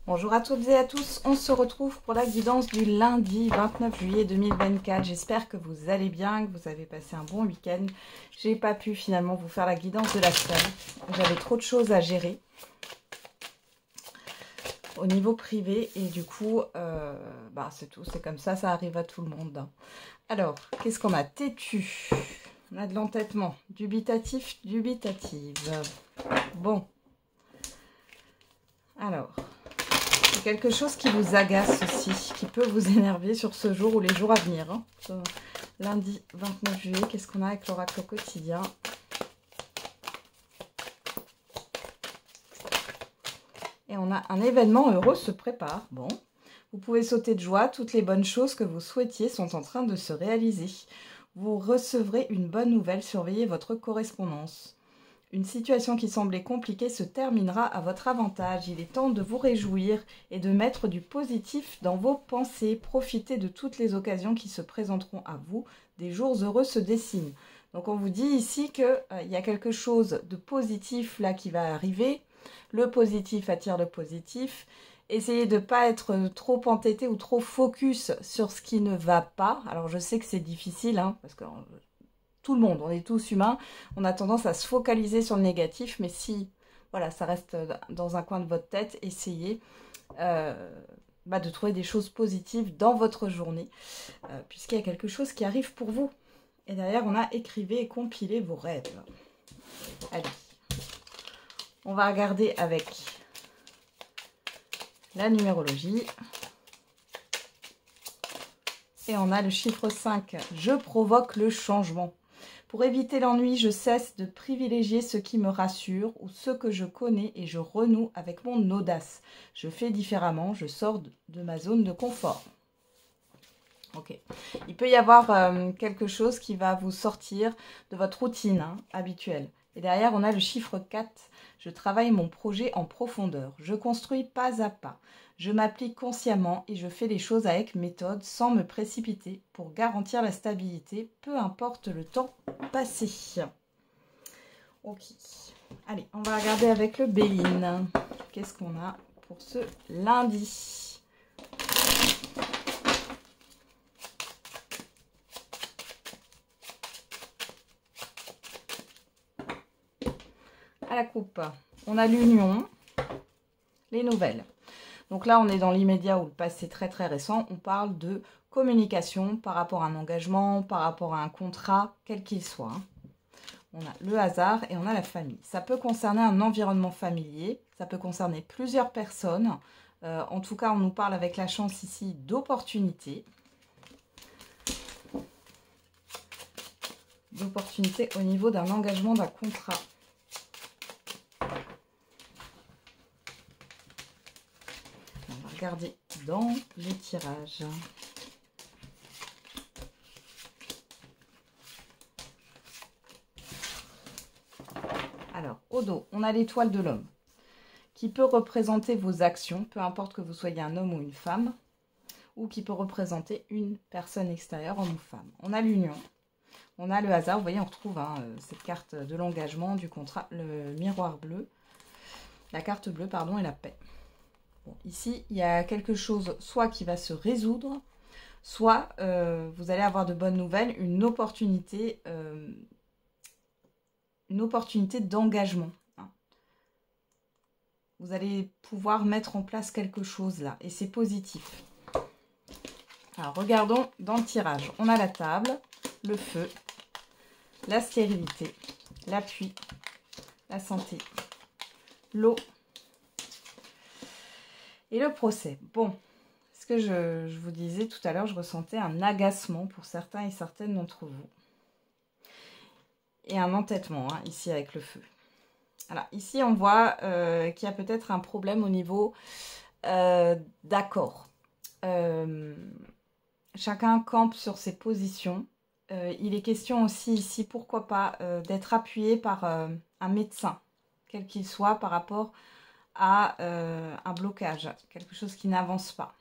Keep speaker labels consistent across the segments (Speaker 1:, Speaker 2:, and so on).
Speaker 1: Bonjour à toutes et à tous, on se retrouve pour la guidance du lundi 29 juillet 2024. J'espère que vous allez bien, que vous avez passé un bon week-end. J'ai pas pu finalement vous faire la guidance de la semaine. J'avais trop de choses à gérer au niveau privé et du coup, c'est tout, c'est comme ça arrive à tout le monde. Alors, qu'est-ce qu'on a? Têtu, on a de l'entêtement, dubitatif, dubitative. Bon, alors... quelque chose qui vous agace aussi, qui peut vous énerver sur ce jour ou les jours à venir. Hein. Lundi 29 juillet, qu'est-ce qu'on a avec l'oracle quotidien? Et on a un événement heureux se prépare. Bon, vous pouvez sauter de joie, toutes les bonnes choses que vous souhaitiez sont en train de se réaliser. Vous recevrez une bonne nouvelle, surveillez votre correspondance. Une situation qui semblait compliquée se terminera à votre avantage. Il est temps de vous réjouir et de mettre du positif dans vos pensées. Profitez de toutes les occasions qui se présenteront à vous. Des jours heureux se dessinent. Donc on vous dit ici qu'il y a quelque chose de positif là qui va arriver. Le positif attire le positif. Essayez de ne pas être trop entêté ou trop focus sur ce qui ne va pas. Alors je sais que c'est difficile, hein, parce que... tout le monde, on est tous humains, on a tendance à se focaliser sur le négatif, mais si voilà, ça reste dans un coin de votre tête, essayez de trouver des choses positives dans votre journée, puisqu'il y a quelque chose qui arrive pour vous. Et derrière, on a écrivez et compilez vos rêves. Allez, on va regarder avec la numérologie. Et on a le chiffre 5, je provoque le changement. Pour éviter l'ennui, je cesse de privilégier ce qui me rassure ou ce que je connais et je renoue avec mon audace. Je fais différemment, je sors de ma zone de confort. Ok. Il peut y avoir quelque chose qui va vous sortir de votre routine habituelle. Et derrière, on a le chiffre 4. Je travaille mon projet en profondeur. Je construis pas à pas. Je m'applique consciemment et je fais les choses avec méthode sans me précipiter pour garantir la stabilité, peu importe le temps passé. Ok. Allez, on va regarder avec le Béline. Qu'est-ce qu'on a pour ce lundi ? À la coupe, on a l'union, les nouvelles. Donc là, on est dans l'immédiat ou le passé très très récent. On parle de communication par rapport à un engagement, par rapport à un contrat, quel qu'il soit. On a le hasard et on a la famille. Ça peut concerner un environnement familier, ça peut concerner plusieurs personnes. En tout cas, on nous parle avec la chance ici d'opportunités. D'opportunités au niveau d'un engagement, d'un contrat. Regardez dans les tirages. Alors, au dos, on a l'étoile de l'homme qui peut représenter vos actions, peu importe que vous soyez un homme ou une femme, ou qui peut représenter une personne extérieure, homme ou femme. On a l'union, on a le hasard, vous voyez, on retrouve cette carte de l'engagement, du contrat, le miroir bleu, la carte bleue, pardon, et la paix. Bon, ici, il y a quelque chose soit qui va se résoudre, soit vous allez avoir de bonnes nouvelles, une opportunité d'engagement. Vous allez pouvoir mettre en place quelque chose là, et c'est positif. Alors, regardons dans le tirage. On a la table, le feu, la stérilité, l'appui, la santé, l'eau, et le procès. Bon, ce que je vous disais tout à l'heure, je ressentais un agacement pour certains et certaines d'entre vous. Et un entêtement, ici avec le feu. Alors, ici, on voit qu'il y a peut-être un problème au niveau d'accord. Chacun campe sur ses positions. Il est question aussi ici, pourquoi pas, d'être appuyé par un médecin, quel qu'il soit, par rapport à un blocage, quelque chose qui n'avance pas.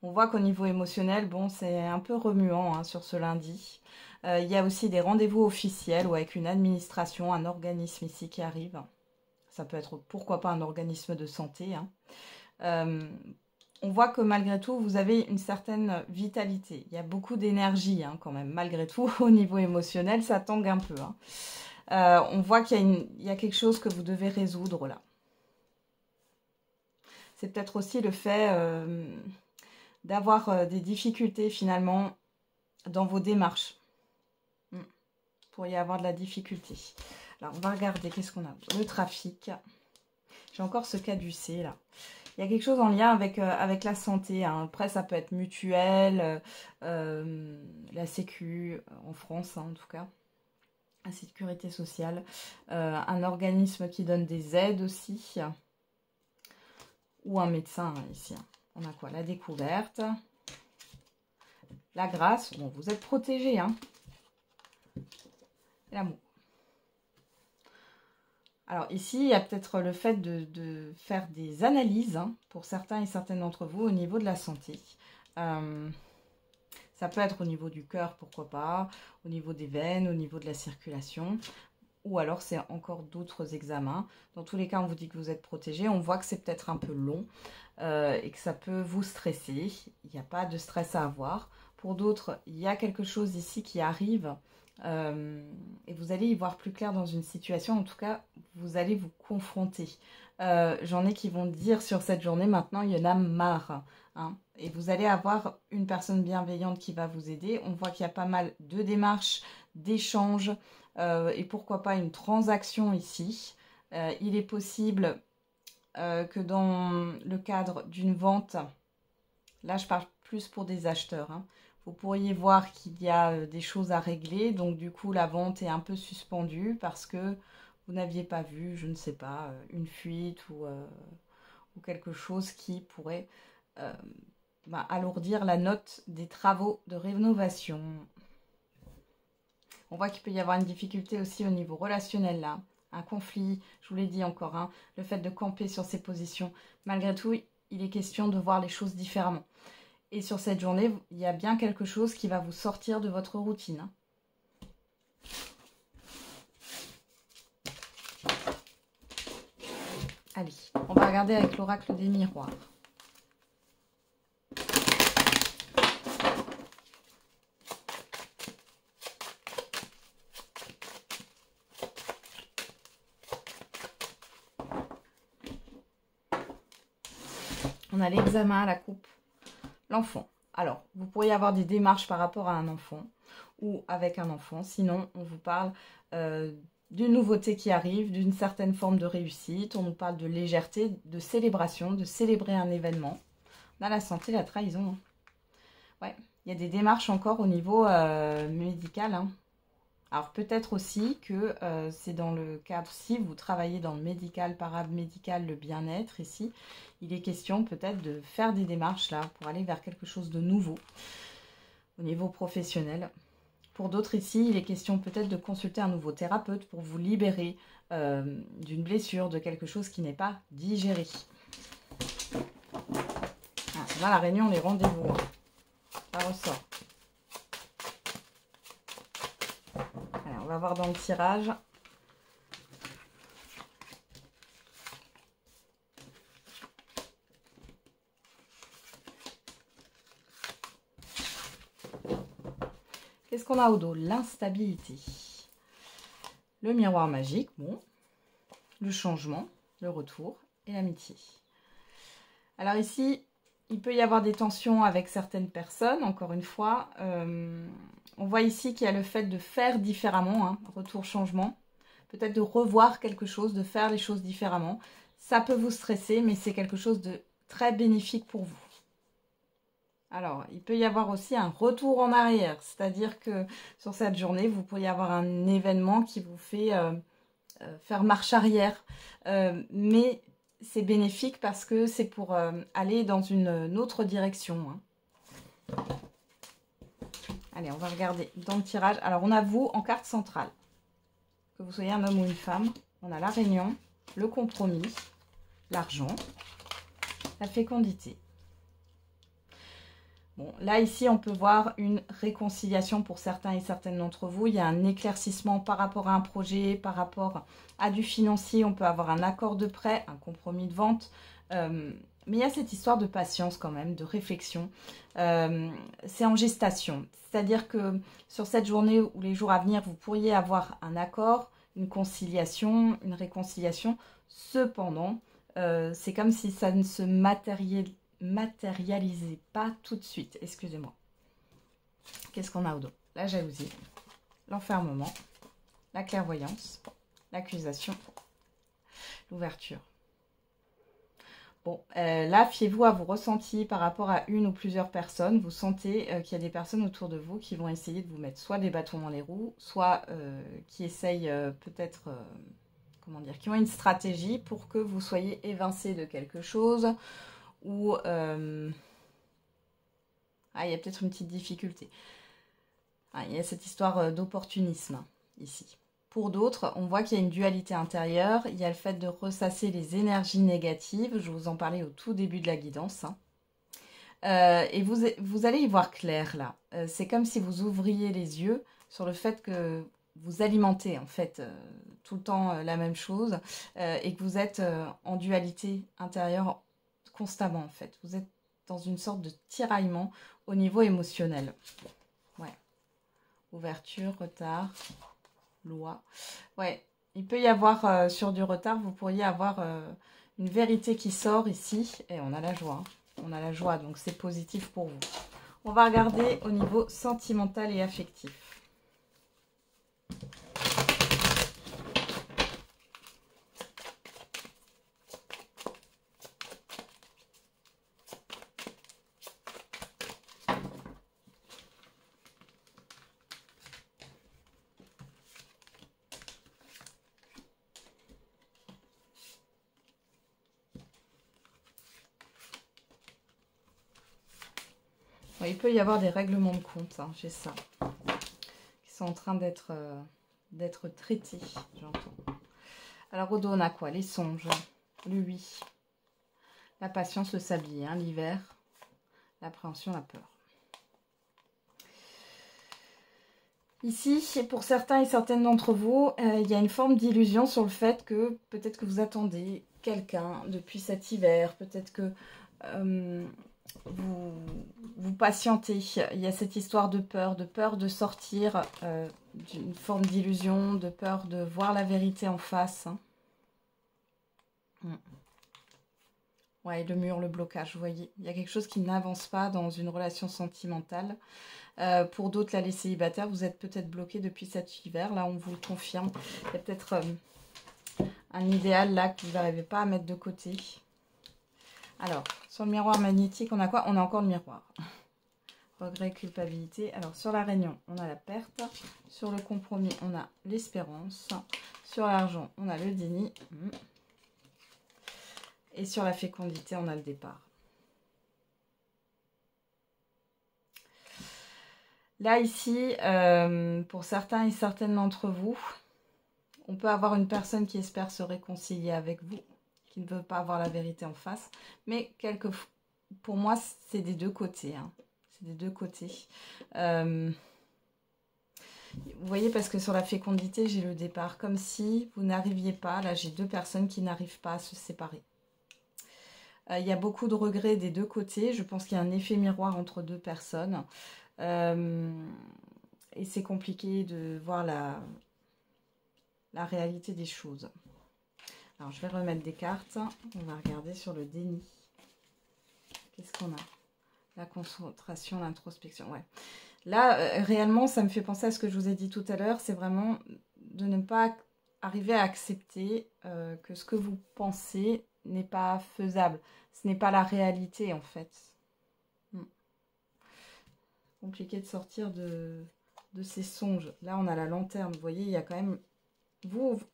Speaker 1: On voit qu'au niveau émotionnel, bon, c'est un peu remuant sur ce lundi. Il y a aussi des rendez-vous officiels ou avec une administration, un organisme ici qui arrive. Ça peut être, pourquoi pas, un organisme de santé. On voit que malgré tout, vous avez une certaine vitalité. Il y a beaucoup d'énergie hein, quand même. Malgré tout, au niveau émotionnel, ça tangue un peu. Hein. On voit qu'il y a quelque chose que vous devez résoudre là. C'est peut-être aussi le fait d'avoir des difficultés finalement dans vos démarches. Vous pourriez avoir de la difficulté. Alors, on va regarder, qu'est-ce qu'on a? Le trafic. J'ai encore ce caducé là. Il y a quelque chose en lien avec la santé. Hein. Après, ça peut être mutuelle, la Sécu, en France hein, en tout cas. La sécurité sociale. Un organisme qui donne des aides aussi. Ou un médecin hein, ici. On a quoi? La découverte. La grâce. Bon, vous êtes protégé. Hein. L'amour. Alors ici, il y a peut-être le fait de faire des analyses hein, pour certains et certaines d'entre vous au niveau de la santé. Ça peut être au niveau du cœur, pourquoi pas, au niveau des veines, au niveau de la circulation. Ou alors c'est encore d'autres examens. Dans tous les cas, on vous dit que vous êtes protégé. On voit que c'est peut-être un peu long et que ça peut vous stresser. Il n'y a pas de stress à avoir. Pour d'autres, il y a quelque chose ici qui arrive. Et vous allez y voir plus clair dans une situation, en tout cas vous allez vous confronter. J'en ai qui vont dire sur cette journée, maintenant il y en a marre hein, et vous allez avoir une personne bienveillante qui va vous aider. On voit qu'il y a pas mal de démarches, d'échanges et pourquoi pas une transaction ici. Il est possible que dans le cadre d'une vente, là je parle plus pour des acheteurs hein, vous pourriez voir qu'il y a des choses à régler. Donc, du coup, la vente est un peu suspendue parce que vous n'aviez pas vu, je ne sais pas, une fuite ou quelque chose qui pourrait alourdir la note des travaux de rénovation. On voit qu'il peut y avoir une difficulté aussi au niveau relationnel là. Un conflit, je vous l'ai dit encore, hein, le fait de camper sur ses positions. Malgré tout, il est question de voir les choses différemment. Et sur cette journée, il y a bien quelque chose qui va vous sortir de votre routine. Allez, on va regarder avec l'oracle des miroirs. On a l'examen à la coupe. L'enfant. Alors, vous pourriez avoir des démarches par rapport à un enfant ou avec un enfant. Sinon, on vous parle d'une nouveauté qui arrive, d'une certaine forme de réussite. On nous parle de légèreté, de célébration, de célébrer un événement. On a la santé, la trahison. Ouais, il y a des démarches encore au niveau médical. Hein. Alors, peut-être aussi que c'est dans le cadre, si vous travaillez dans le médical, paramédical, le bien-être ici, il est question peut-être de faire des démarches là pour aller vers quelque chose de nouveau au niveau professionnel. Pour d'autres ici, il est question peut-être de consulter un nouveau thérapeute pour vous libérer d'une blessure, de quelque chose qui n'est pas digéré. Ah, là, la réunion, les rendez-vous, hein. Ça ressort. Alors, on va voir dans le tirage. Qu'est-ce qu'on a au dos? L'instabilité. Le miroir magique, bon. Le changement, le retour et l'amitié. Alors ici, il peut y avoir des tensions avec certaines personnes, encore une fois. On voit ici qu'il y a le fait de faire différemment, hein, retour, changement. Peut-être de revoir quelque chose, de faire les choses différemment. Ça peut vous stresser, mais c'est quelque chose de très bénéfique pour vous. Alors, il peut y avoir aussi un retour en arrière, c'est-à-dire que sur cette journée, vous pourriez avoir un événement qui vous fait faire marche arrière. Mais c'est bénéfique parce que c'est pour aller dans une autre direction. Hein. Allez, on va regarder dans le tirage. Alors, on a vous en carte centrale. Que vous soyez un homme ou une femme. On a la réunion, le compromis, l'argent, la fécondité. Bon, là, ici, on peut voir une réconciliation pour certains et certaines d'entre vous. Il y a un éclaircissement par rapport à un projet, par rapport à du financier. On peut avoir un accord de prêt, un compromis de vente. Mais il y a cette histoire de patience quand même, de réflexion. C'est en gestation. C'est-à-dire que sur cette journée ou les jours à venir, vous pourriez avoir un accord, une conciliation, une réconciliation. Cependant, c'est comme si ça ne se matérialisait pas tout de suite. Excusez-moi. Qu'est-ce qu'on a au dos? La jalousie, l'enfermement, la clairvoyance, l'accusation, l'ouverture. Bon, là, fiez-vous à vos ressentis par rapport à une ou plusieurs personnes. Vous sentez qu'il y a des personnes autour de vous qui vont essayer de vous mettre soit des bâtons dans les roues, soit qui essayent peut-être, comment dire, qui ont une stratégie pour que vous soyez évincé de quelque chose ou il y a peut-être une petite difficulté. Il y a cette histoire d'opportunisme ici. Pour d'autres, on voit qu'il y a une dualité intérieure. Il y a le fait de ressasser les énergies négatives. Je vous en parlais au tout début de la guidance. Et vous allez y voir clair là. C'est comme si vous ouvriez les yeux sur le fait que vous alimentez en fait tout le temps la même chose et que vous êtes en dualité intérieure constamment en fait. Vous êtes dans une sorte de tiraillement au niveau émotionnel. Ouais. Ouverture, retard. Loi. Ouais, il peut y avoir sur du retard, vous pourriez avoir une vérité qui sort ici. Et on a la joie. On a la joie, donc c'est positif pour vous. On va regarder au niveau sentimental et affectif. Ouais, il peut y avoir des règlements de compte, hein, j'ai ça, qui sont en train d'être traités, j'entends. Alors, au dos, on a quoi? Les songes, le oui, la patience, le sablier, hein, l'hiver, l'appréhension, la peur. Ici, pour certains et certaines d'entre vous, il y a une forme d'illusion sur le fait que peut-être que vous attendez quelqu'un depuis cet hiver, peut-être que vous patientez. Il y a cette histoire de peur de sortir d'une forme d'illusion, de peur de voir la vérité en face. Ouais, le mur, le blocage, vous voyez. Il y a quelque chose qui n'avance pas dans une relation sentimentale. Pour d'autres, là, les célibataires, vous êtes peut-être bloqués depuis cet hiver. Là, on vous le confirme. Il y a peut-être un idéal là que vous n'arrivez pas à mettre de côté. Alors, sur le miroir magnétique, on a quoi? On a encore le miroir. Regret, culpabilité. Alors, sur la réunion, on a la perte. Sur le compromis, on a l'espérance. Sur l'argent, on a le déni. Et sur la fécondité, on a le départ. Là, ici, pour certains et certaines d'entre vous, on peut avoir une personne qui espère se réconcilier avec vous, qui ne veut pas avoir la vérité en face. Mais pour moi, c'est des deux côtés. Hein. C'est des deux côtés. Vous voyez, parce que sur la fécondité, j'ai le départ. Comme si vous n'arriviez pas. Là, j'ai deux personnes qui n'arrivent pas à se séparer. Il y a beaucoup de regrets des deux côtés. Je pense qu'il y a un effet miroir entre deux personnes. Et c'est compliqué de voir la réalité des choses. Alors, je vais remettre des cartes. On va regarder sur le déni. Qu'est-ce qu'on a? La concentration, l'introspection. Ouais. Là, réellement, ça me fait penser à ce que je vous ai dit tout à l'heure. C'est vraiment de ne pas arriver à accepter que ce que vous pensez n'est pas faisable. Ce n'est pas la réalité, en fait. Compliqué de sortir de ces songes. Là, on a la lanterne. Vous voyez, il y a quand même...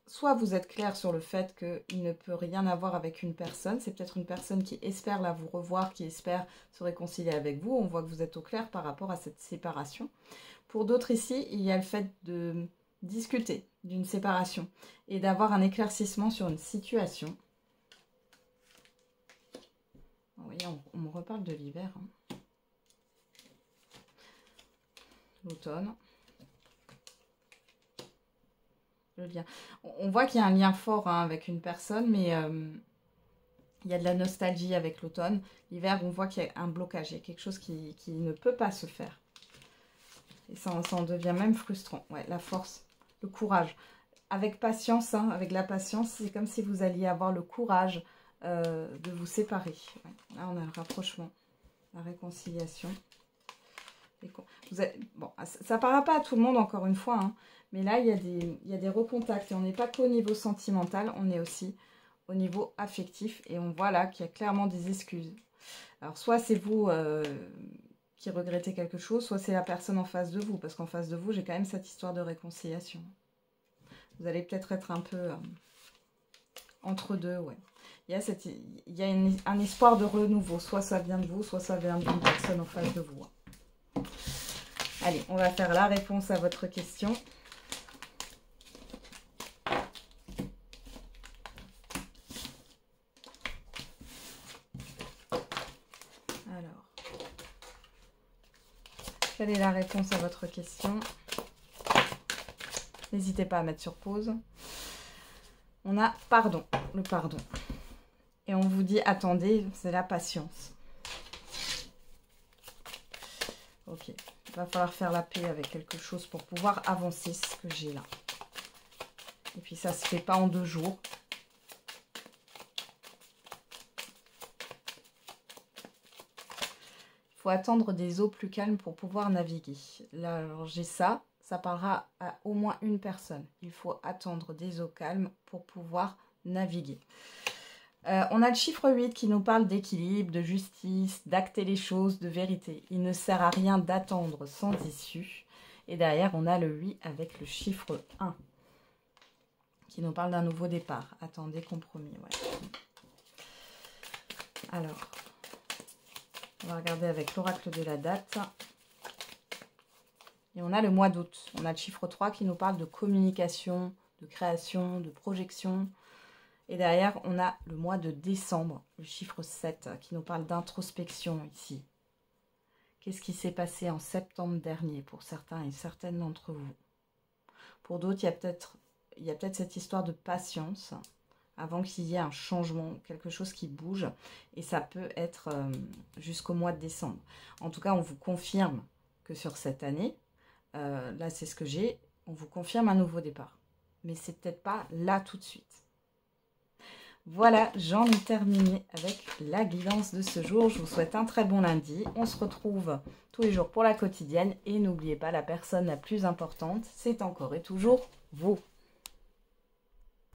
Speaker 1: soit vous êtes clair sur le fait qu'il ne peut rien avoir avec une personne. C'est peut-être une personne qui espère là vous revoir, qui espère se réconcilier avec vous. On voit que vous êtes au clair par rapport à cette séparation. Pour d'autres ici, il y a le fait de discuter d'une séparation et d'avoir un éclaircissement sur une situation. Vous voyez, on me reparle de l'hiver. Hein. L'automne. Le lien. On voit qu'il y a un lien fort hein, avec une personne, mais Il y a de la nostalgie avec l'automne. L'hiver, on voit qu'il y a un blocage. Il y a quelque chose qui ne peut pas se faire. Et ça en devient même frustrant. Ouais, la force, le courage. Avec patience, hein, avec la patience, c'est comme si vous alliez avoir le courage de vous séparer. Ouais. Là, on a le rapprochement, la réconciliation. Bon, ça ne parlera pas à tout le monde, encore une fois, hein, mais là, il y a des recontacts. Et on n'est pas qu'au niveau sentimental, on est aussi au niveau affectif. Et on voit là qu'il y a clairement des excuses. Alors, soit c'est vous qui regrettez quelque chose, soit c'est la personne en face de vous. Parce qu'en face de vous, j'ai quand même cette histoire de réconciliation. Vous allez peut-être être un peu entre deux, ouais. Il y a un espoir de renouveau. Soit ça vient de vous, soit ça vient d'une personne en face de vous. Allez, on va faire la réponse à votre question. Alors, quelle est la réponse à votre question? N'hésitez pas à mettre sur pause. On a pardon, le pardon. Et on vous dit, attendez, c'est la patience. Ok, il va falloir faire la paix avec quelque chose pour pouvoir avancer, ce que j'ai là. Et puis ça ne se fait pas en 2 jours. Il faut attendre des eaux plus calmes pour pouvoir naviguer. Là, alors j'ai ça. Ça parlera à au moins une personne. Il faut attendre des eaux calmes pour pouvoir naviguer. On a le chiffre 8 qui nous parle d'équilibre, de justice, d'acter les choses, de vérité. Il ne sert à rien d'attendre sans issue. Et derrière, on a le 8 avec le chiffre 1 qui nous parle d'un nouveau départ. Attendez, compromis. Ouais. Alors, on va regarder avec l'oracle de la date. Et on a le mois d'août. On a le chiffre 3 qui nous parle de communication, de création, de projection. Et derrière, on a le mois de décembre, le chiffre 7, qui nous parle d'introspection ici. Qu'est-ce qui s'est passé en septembre dernier pour certains et certaines d'entre vous? Pour d'autres, il y a peut-être cette histoire de patience avant qu'il y ait un changement, quelque chose qui bouge. Et ça peut être jusqu'au mois de décembre. En tout cas, on vous confirme que sur cette année, là c'est ce que j'ai, on vous confirme un nouveau départ. Mais c'est peut-être pas là tout de suite. Voilà, j'en ai terminé avec la guidance de ce jour. Je vous souhaite un très bon lundi. On se retrouve tous les jours pour la quotidienne. Et n'oubliez pas, la personne la plus importante, c'est encore et toujours vous.